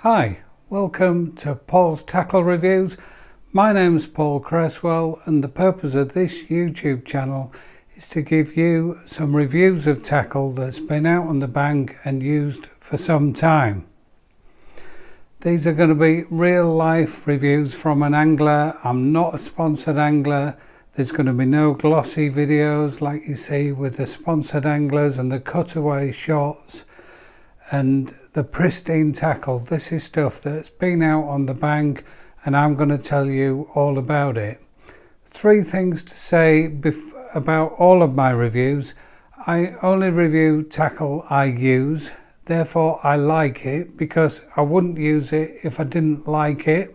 Hi, welcome to Paul's Tackle Reviews. My name's Paul Cresswell and the purpose of this YouTube channel is to give you some reviews of tackle that's been out on the bank and used for some time. These are going to be real life reviews from an angler. I'm not a sponsored angler. There's going to be no glossy videos like you see with the sponsored anglers and the cutaway shots and the pristine tackle. This is stuff that's been out on the bank and I'm going to tell you all about it. Three things to say about all of my reviews. I only review tackle I use, therefore I like it because I wouldn't use it if I didn't like it.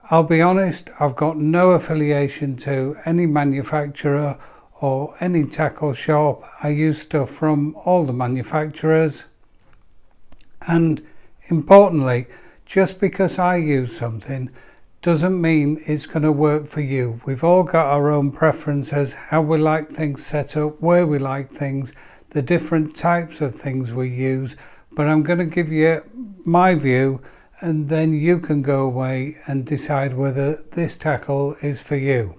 I'll be honest, I've got no affiliation to any manufacturer or any tackle shop. I use stuff from all the manufacturers. And importantly, just because I use something doesn't mean it's going to work for you. We've all got our own preferences, how we like things set up, where we like things, the different types of things we use. But I'm going to give you my view and then you can go away and decide whether this tackle is for you.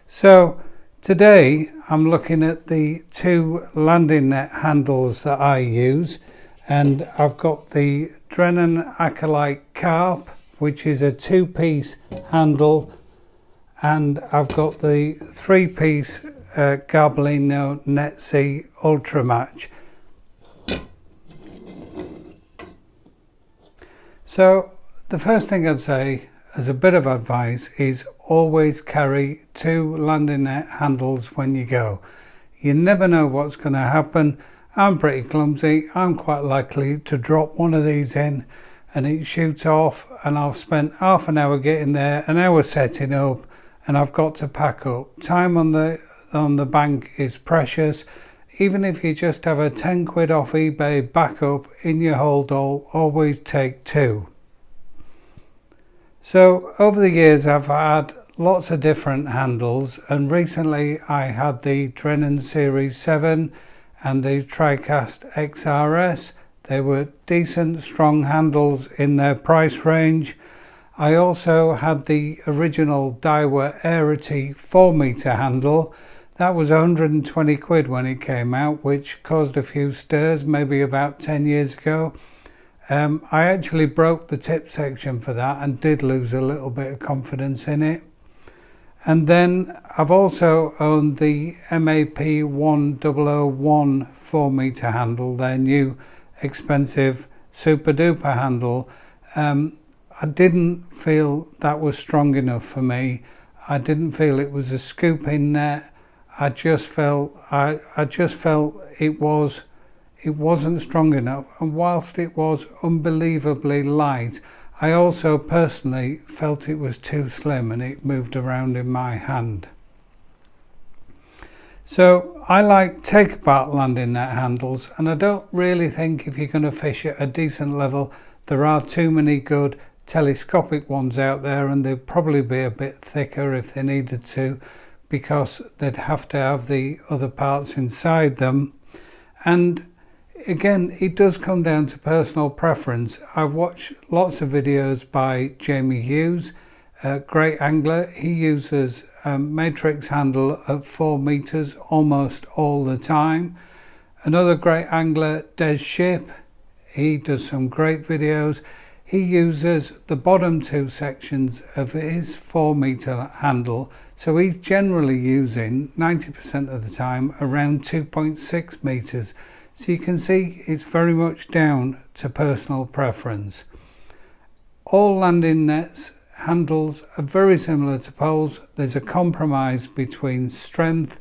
So today I'm looking at the two landing net handles that I use, and I've got the Drennan Acolyte Carp, which is a two-piece handle, and I've got the three-piece Garbolino Netsy Ultra Match. So the first thing I'd say as a bit of advice is always carry two landing net handles when you go. You never know what's going to happen. I'm pretty clumsy. I'm quite likely to drop one of these in and it shoots off, and I've spent half an hour getting there, an hour setting up, and I've got to pack up. Time on the bank is precious. Even if you just have a 10 quid off eBay backup in your hold all, always take two. So over the years I've had lots of different handles, and recently I had the Drennan Series 7 and the TriCast XRS. They were decent, strong handles in their price range. I also had the original Daiwa Aerity 4-meter handle. That was 120 quid when it came out, which caused a few stirs maybe about 10 years ago. I actually broke the tip section for that and did lose a little bit of confidence in it. And then I've also owned the MAP 1001 4-meter handle, their new expensive super duper handle. I didn't feel that was strong enough for me. I didn't feel it was a scooping net. I just felt it wasn't strong enough, and whilst it was unbelievably light, I also personally felt it was too slim and it moved around in my hand. So I like take apart landing net handles, and I don't really think if you're going to fish at a decent level there are too many good telescopic ones out there, and they'd probably be a bit thicker if they needed to, because they'd have to have the other parts inside them. And again, it does come down to personal preference. I've watched lots of videos by Jamie Hughes, a great angler. He uses a matrix handle at 4 meters almost all the time. Another great angler, Des Ship, he does some great videos. He uses the bottom two sections of his 4-meter handle, so he's generally using 90% of the time around 2.6 meters. So you can see it's very much down to personal preference. All landing nets handles are very similar to poles. There's a compromise between strength,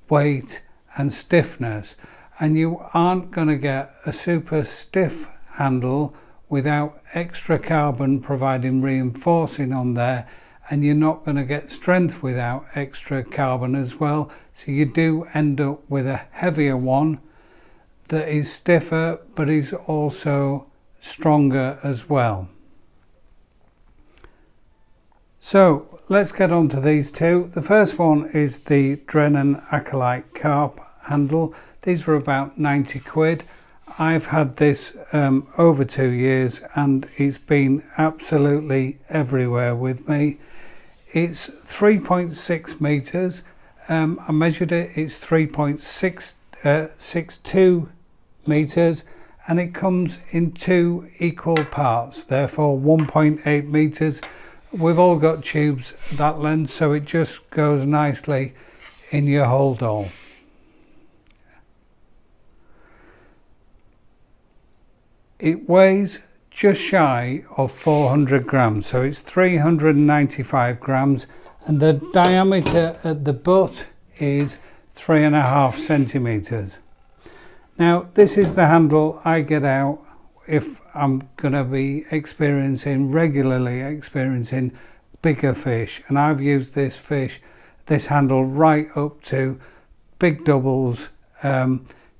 weight and stiffness, and you aren't going to get a super stiff handle without extra carbon providing reinforcing on there, and you're not going to get strength without extra carbon as well. So you do end up with a heavier one that is stiffer but is also stronger as well. So let's get on to these two. The first one is the Drennan Acolyte Carp handle. These were about 90 quid. I've had this over 2 years and it's been absolutely everywhere with me. It's 3.6 meters. I measured it, it's 3.62 meters, and it comes in 2 equal parts, therefore 1.8 meters. We've all got tubes that length, so it just goes nicely in your hold all. It weighs just shy of 400 grams, so it's 395 grams, and the diameter at the butt is 3.5 centimeters. Now, this is the handle I get out if I'm going to be regularly experiencing bigger fish, and I've used this handle right up to big doubles.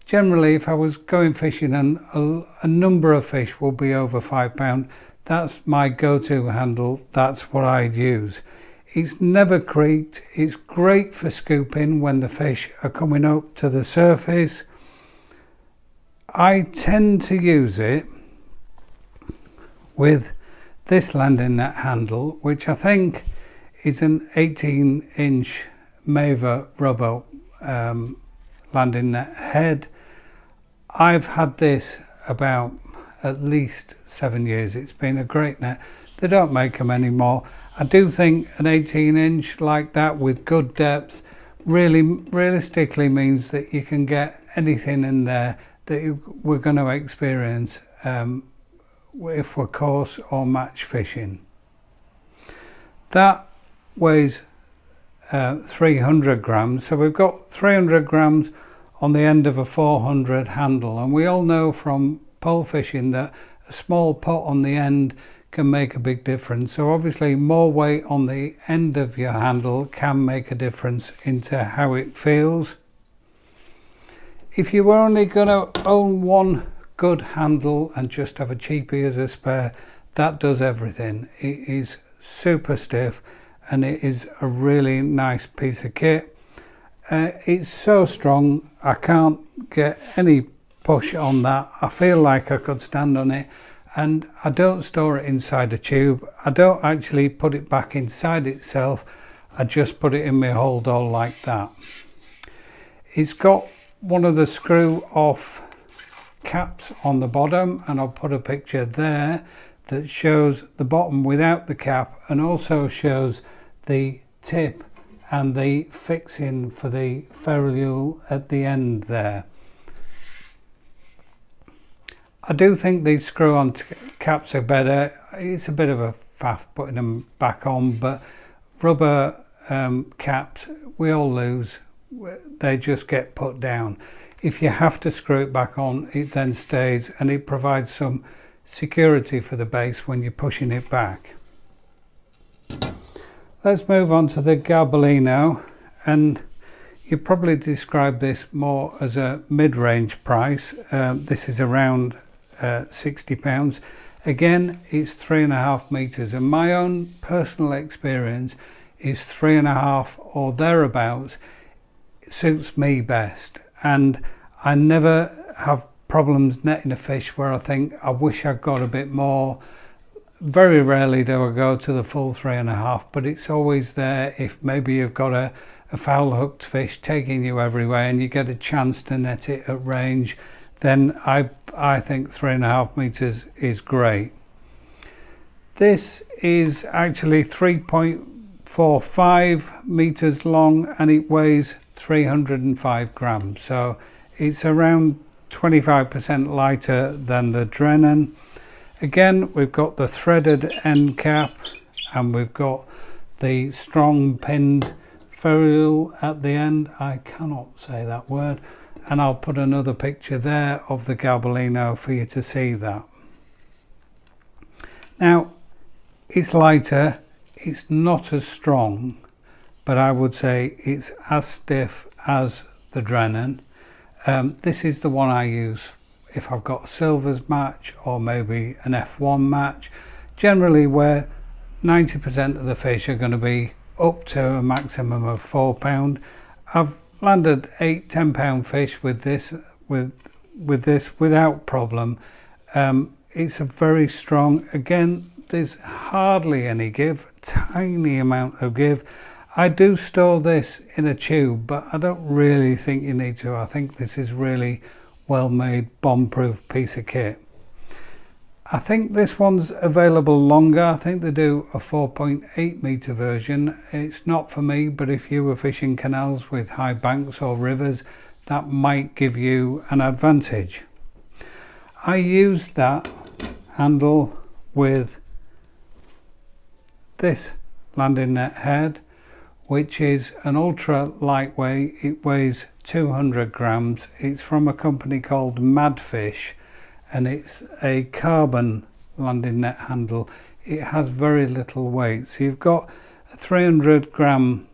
Generally, if I was going fishing and a number of fish will be over £5, that's my go-to handle. That's what I'd use. It's never creaked. It's great for scooping when the fish are coming up to the surface. I tend to use it with this landing net handle, which I think is an 18-inch EVA rubber landing net head. I've had this about at least 7 years. It's been a great net. They don't make them anymore. I do think an 18-inch like that with good depth realistically means that you can get anything in there that we're going to experience if we're coarse or match fishing. That weighs 300 grams, so we've got 300 grams on the end of a 400 handle, and we all know from pole fishing that a small pot on the end can make a big difference. So obviously more weight on the end of your handle can make a difference into how it feels. If you were only going to own one good handle and just have a cheapie as a spare, that does everything. It is super stiff and it is a really nice piece of kit. It's so strong, I can't get any push on that. I feel like I could stand on it, and I don't store it inside a tube. I don't actually put it back inside itself. I just put it in my hold all like that. It's got one of the screw off caps on the bottom, and I'll put a picture there that shows the bottom without the cap and also shows the tip and the fixing for the ferrule at the end there. I do think these screw-on caps are better. It's a bit of a faff putting them back on, but rubber caps, we all lose. They just get put down. If you have to screw it back on, it then stays, and it provides some security for the base when you're pushing it back. Let's move on to the Garbolino, and you probably describe this more as a mid-range price. This is around £60. Again, it's 3.5 meters, and my own personal experience is 3.5 or thereabouts. It suits me best, and I never have problems netting a fish where I think I wish I'd got a bit more. Very rarely do I go to the full 3.5, but it's always there if maybe you've got a foul hooked fish taking you everywhere and you get a chance to net it at range, then I think 3.5 meters is great. This is actually 3.45 meters long and it weighs 305 grams, so it's around 25% lighter than the Drennan. Again, we've got the threaded end cap and we've got the strong pinned ferrule at the end. I cannot say that word, and I'll put another picture there of the Garbolino for you to see that. Now, it's lighter, it's not as strong, but I would say it's as stiff as the Drennan. This is the one I use if I've got a silvers match or maybe an F1 match, generally where 90% of the fish are going to be up to a maximum of £4. I've landed 8-10 pound fish with this, with with this without problem. It's a very strong, again, there's hardly any give, tiny amount of give. I do store this in a tube, but I don't really think you need to. I think this is really well made, bomb-proof piece of kit. I think this one's available longer. I think they do a 4.8 metre version. It's not for me, but if you were fishing canals with high banks or rivers, that might give you an advantage. I used that handle with this landing net head, which is an ultra lightweight. It weighs 200 grams. It's from a company called Madfish, and it's a carbon landing net handle. It has very little weight. So you've got a 300 gram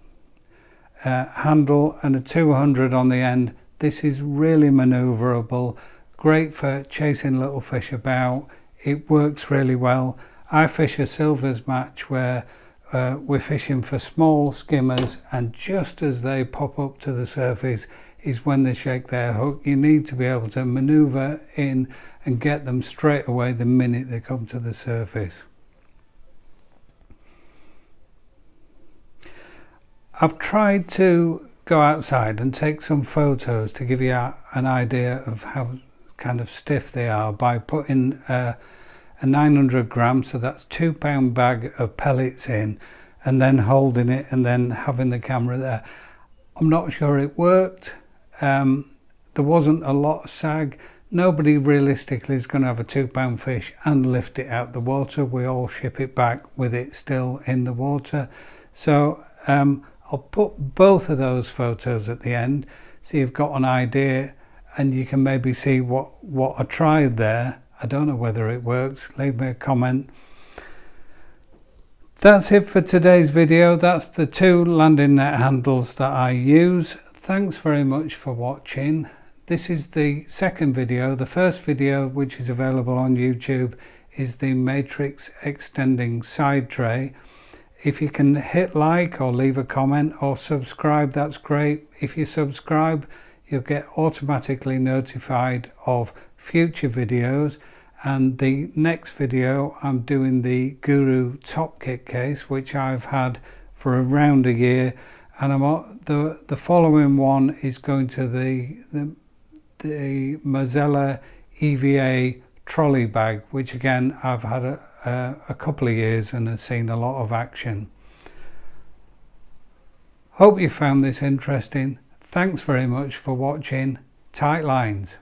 handle and a 200 on the end. This is really maneuverable, great for chasing little fish about. It works really well. I fish a silvers match where we're fishing for small skimmers, and just as they pop up to the surface is when they shake their hook. You need to be able to maneuver in and get them straight away the minute they come to the surface. I've tried to go outside and take some photos to give you an idea of how kind of stiff they are by putting a 900 grams, so that's 2 pound bag of pellets in, and then holding it and then having the camera there. I'm not sure it worked. There wasn't a lot of sag. Nobody realistically is going to have a 2 pound fish and lift it out the water. We all ship it back with it still in the water. So I'll put both of those photos at the end so you've got an idea, and you can maybe see what I tried there. I don't know whether it works. Leave me a comment. That's it for today's video. That's the 2 landing net handles that I use. Thanks very much for watching. This is the second video. The first video, which is available on YouTube, is the matrix extending side tray. If you can hit like or leave a comment or subscribe, that's great. If you subscribe, you'll get automatically notified of future videos. And the next video, I'm doing the Guru top kit case, which I've had for around a year, and the following one is going to the Mosella EVA Trolley bag, which again I've had a couple of years and has seen a lot of action. Hope you found this interesting. Thanks very much for watching. Tight lines.